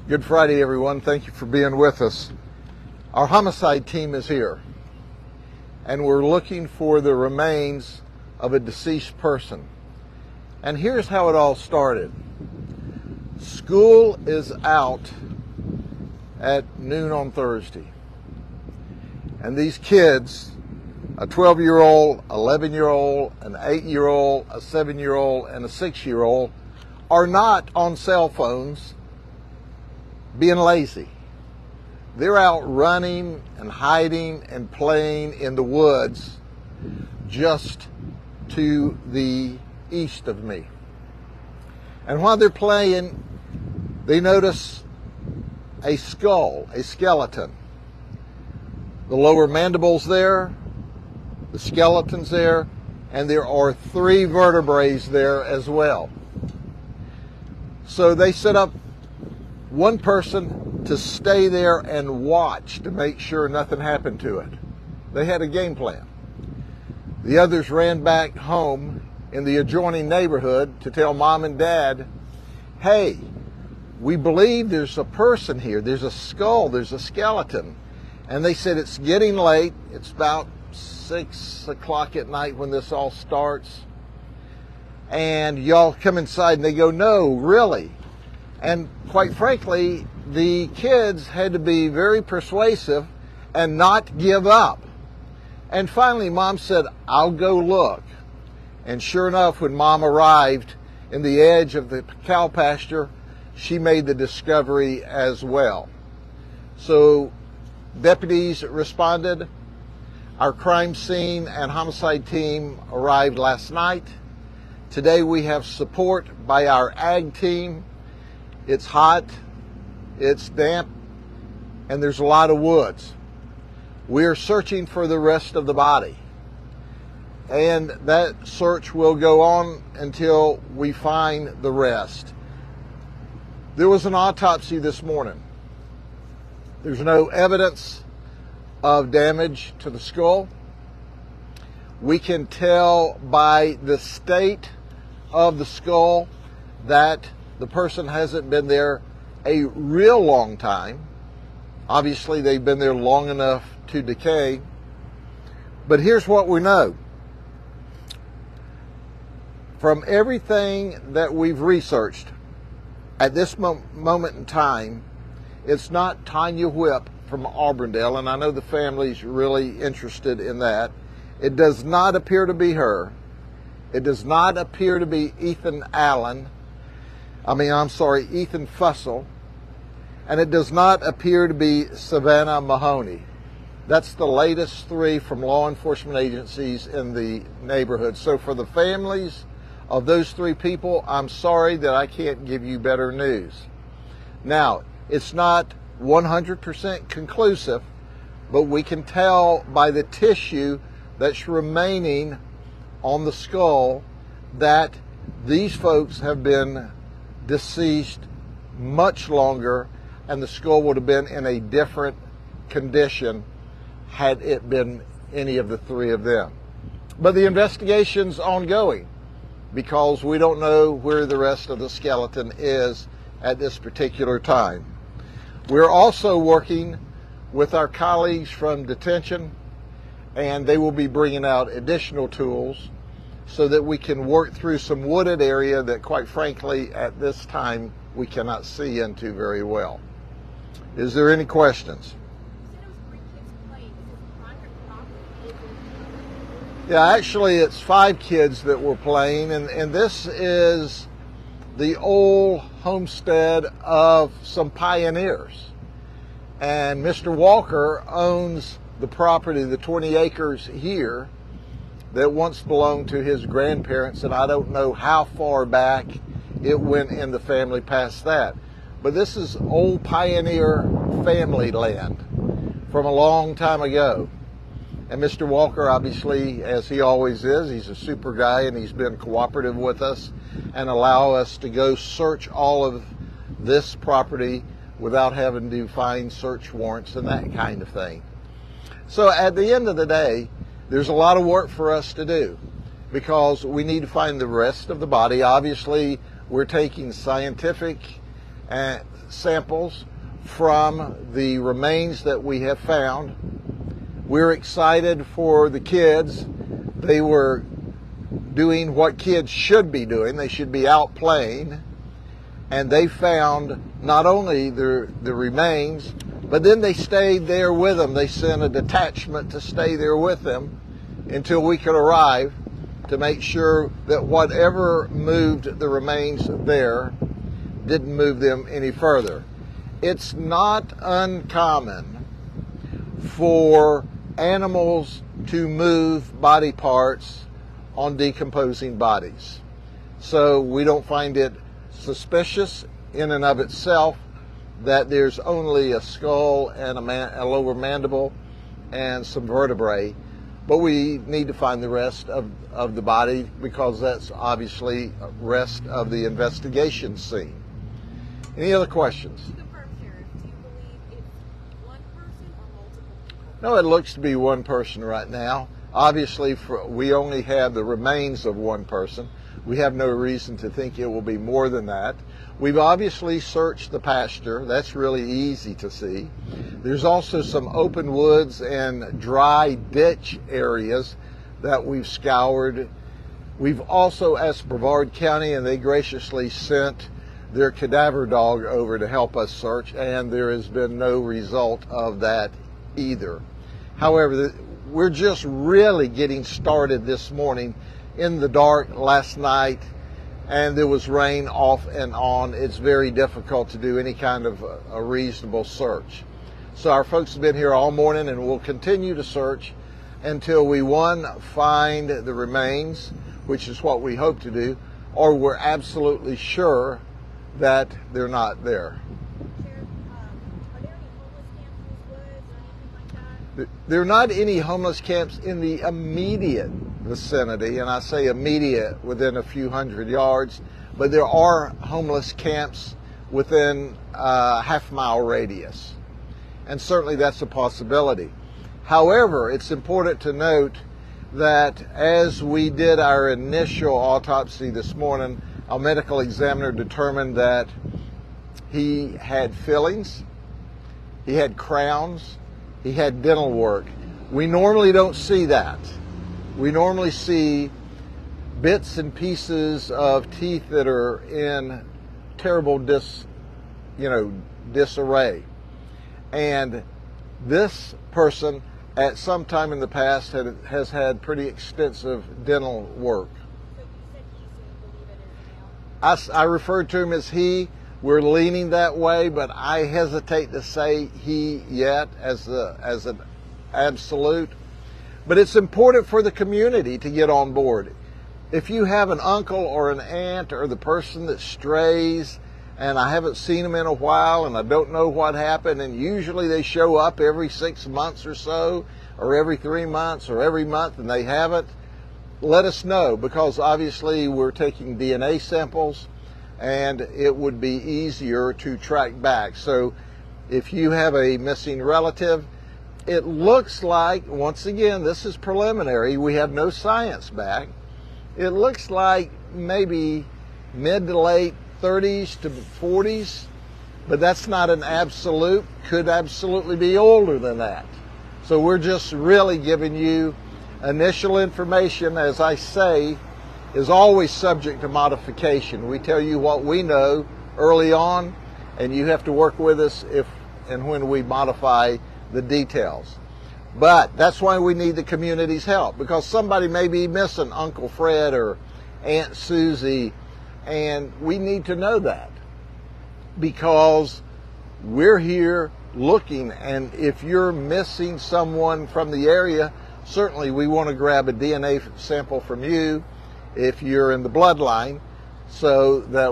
Good Friday, everyone. Thank you for being with us. Our homicide team is here, and we're looking for the remains of a deceased person. And here's how it all started. School is out at noon on Thursday, and these kids, a 12-year-old, 11-year-old, an 8-year-old, a 7-year-old, and a 6-year-old, are not on cell phones being lazy. They're out running and hiding and playing in the woods just to the east of me. And while they're playing, they notice a skull, a skeleton. The lower mandible's there, the skeleton's there, and there are 3 vertebrae there as well. So they set up one person to stay there and watch to make sure nothing happened to it. They had a game plan. The others ran back home in the adjoining neighborhood to tell mom and dad, hey, we believe there's a person here. There's a skull. There's a skeleton. And they said, it's getting late. It's about 6 o'clock at night when this all starts. And y'all come inside. And they go, no, really? And quite frankly, the kids had to be very persuasive and not give up. And finally, mom said, I'll go look. And sure enough, when mom arrived in the edge of the cow pasture, she made the discovery as well. So deputies responded. Our crime scene and homicide team arrived last night. Today we have support by our ag team. It's hot, it's damp, and there's a lot of woods. We're searching for the rest of the body. And that search will go on until we find the rest. There was an autopsy this morning. There's no evidence of damage to the skull. We can tell by the state of the skull that the person hasn't been there a real long time. Obviously, they've been there long enough to decay. But here's what we know. From everything that we've researched at this moment in time, it's not Tanya Whip from Auburndale, and I know the family's really interested in that. It does not appear to be her. It does not appear to be Ethan Fussell, and it does not appear to be Savannah Mahoney. That's the latest 3 from law enforcement agencies in the neighborhood. So for the families of those 3 people, I'm sorry that I can't give you better news. Now, it's not 100% conclusive, but we can tell by the tissue that's remaining on the skull that these folks have been deceased much longer, and the skull would have been in a different condition had it been any of the 3 of them. But the investigation's ongoing because we don't know where the rest of the skeleton is at this particular time. We're also working with our colleagues from detention, and they will be bringing out additional tools so that we can work through some wooded area that, quite frankly, at this time, we cannot see into very well. Is there any questions? Yeah, actually, it's 5 kids that were playing, and this is the old homestead of some pioneers. And Mr. Walker owns the property, the 20 acres here, that once belonged to his grandparents, and I don't know how far back it went in the family past that. But this is old pioneer family land from a long time ago. And Mr. Walker, obviously, as he always is, he's a super guy, and he's been cooperative with us and allow us to go search all of this property without having to find search warrants and that kind of thing. So at the end of the day, there's a lot of work for us to do because we need to find the rest of the body. Obviously, we're taking scientific samples from the remains that we have found. We're excited for the kids. They were doing what kids should be doing. They should be out playing. And they found not only the remains, but then they stayed there with them. They sent a detachment to stay there with them until we could arrive to make sure that whatever moved the remains there didn't move them any further. It's not uncommon for animals to move body parts on decomposing bodies. So we don't find it suspicious in and of itself that there's only a skull and a lower mandible and some vertebrae, but we need to find the rest of the body because that's obviously the rest of the investigation scene. Any other questions? To confirm, Sheriff, do you believe it's one person or multiple people? No, it looks to be one person right now. Obviously, we only have the remains of one person. We have no reason to think it will be more than that. We've obviously searched the pasture. That's really easy to see. There's also some open woods and dry ditch areas that we've scoured. We've also asked Brevard County, and they graciously sent their cadaver dog over to help us search, and there has been no result of that either. However, we're just really getting started this morning. In the dark last night, and there was rain off and on. It's very difficult to do any kind of a reasonable search. So our folks have been here all morning, and we'll continue to search until we, one, find the remains, which is what we hope to do, or we're absolutely sure that they're not there. Sheriff, are there any homeless camps in these woods or anything like that? There are not any homeless camps in the immediate vicinity, and I say immediate within a few hundred yards, but there are homeless camps within a half-mile radius, and certainly that's a possibility. However, it's important to note that as we did our initial autopsy this morning, our medical examiner determined that he had fillings, he had crowns, he had dental work. We normally don't see that. We normally see bits and pieces of teeth that are in terrible disarray. And this person at some time in the past has had pretty extensive dental work. So you said he, so you believe it is now? I referred to him as he. We're leaning that way, but I hesitate to say he yet as an absolute. But it's important for the community to get on board. If you have an uncle or an aunt or the person that strays and I haven't seen them in a while and I don't know what happened, and usually they show up every 6 months or so, or every 3 months or every month, and they haven't, let us know, because obviously we're taking DNA samples and it would be easier to track back. So if you have a missing relative, it looks like, once again, this is preliminary, we have no science back, it looks like maybe mid to late 30s to 40s, but that's not an absolute, could absolutely be older than that. So we're just really giving you initial information, as I say, is always subject to modification. We tell you what we know early on, and you have to work with us if and when we modify the details. But that's why we need the community's help, because somebody may be missing Uncle Fred or Aunt Susie, and we need to know that, because we're here looking, and if you're missing someone from the area, certainly we want to grab a DNA sample from you if you're in the bloodline, so that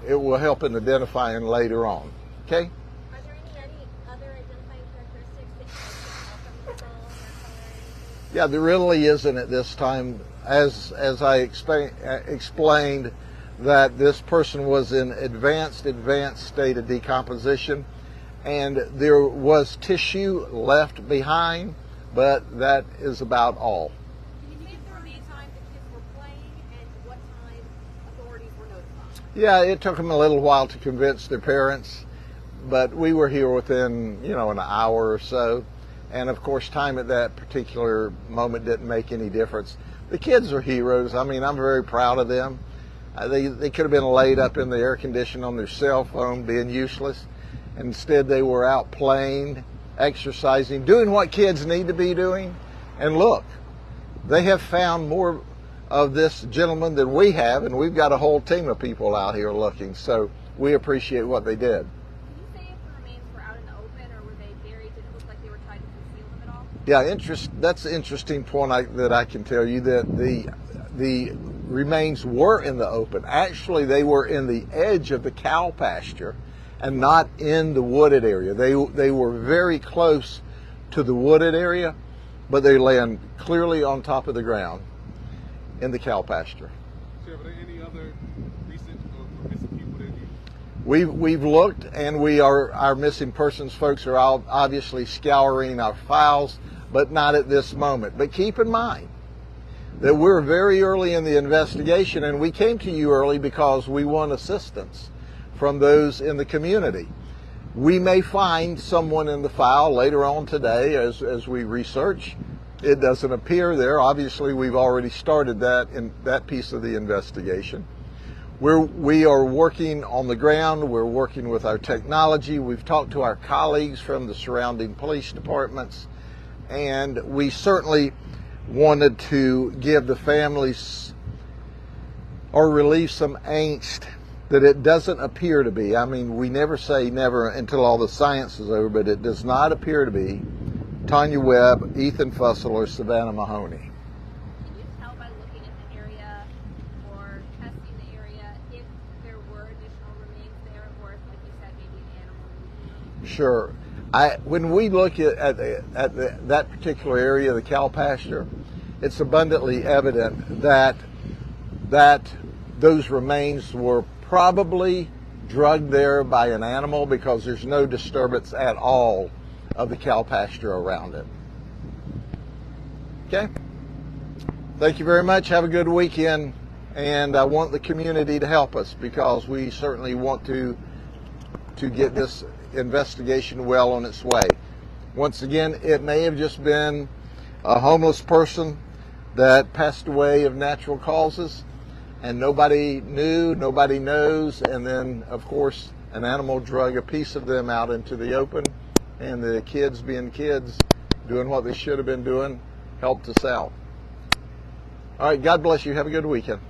it will help in identifying later on. Okay? Are there any other identifying characteristics that you can from the skull, hair color, anything? Yeah, there really isn't at this time. As I explained, that this person was in advanced state of decomposition, and there was tissue left behind, but that is about all. Can you say if there were any time the kids were playing and what time authorities were notified? Yeah, it took them a little while to convince their parents, but we were here within, an hour or so. And of course, time at that particular moment didn't make any difference. The kids are heroes. I mean, I'm very proud of them. They could have been laid up in the air conditioner on their cell phone being useless. Instead, they were out playing, exercising, doing what kids need to be doing. And look, they have found more of this gentleman than we have, and we've got a whole team of people out here looking. So we appreciate what they did. Can you say if the remains were out in the open or were they buried? Did it look like they were trying to conceal them at all? Yeah, that's an interesting point that I can tell you, that the remains were in the open. Actually, they were in the edge of the cow pasture and not in the wooded area. They were very close to the wooded area, but they land clearly on top of the ground in the cow pasture. Sheriff, are there any other recent or missing people that We've looked, and our missing persons folks are obviously scouring our files, but not at this moment. But keep in mind that we're very early in the investigation, and we came to you early because we want assistance from those in the community. We may find someone in the file later on today as we research. It doesn't appear there. Obviously, we've already started that in that piece of the investigation. We are working on the ground. We're working with our technology. We've talked to our colleagues from the surrounding police departments, and we certainly wanted to give the families or relieve some angst that it doesn't appear to be. I mean, we never say never until all the science is over, but it does not appear to be Tanya Webb, Ethan Fussell, or Savannah Mahoney. Can you tell by looking at the area or testing the area if there were additional remains there, or if, like you said, maybe an animal? Sure. When we look at that particular area, the cow pasture, it's abundantly evident that those remains were probably drugged there by an animal, because there's no disturbance at all of the cow pasture around it. Okay? Thank you very much. Have a good weekend. And I want the community to help us, because we certainly want to get this investigation well on its way. Once again, it may have just been a homeless person that passed away of natural causes, and nobody knew, nobody knows, and then, of course, an animal drug a piece of them out into the open, and the kids, being kids, doing what they should have been doing, helped us out. All right, God bless you. Have a good weekend.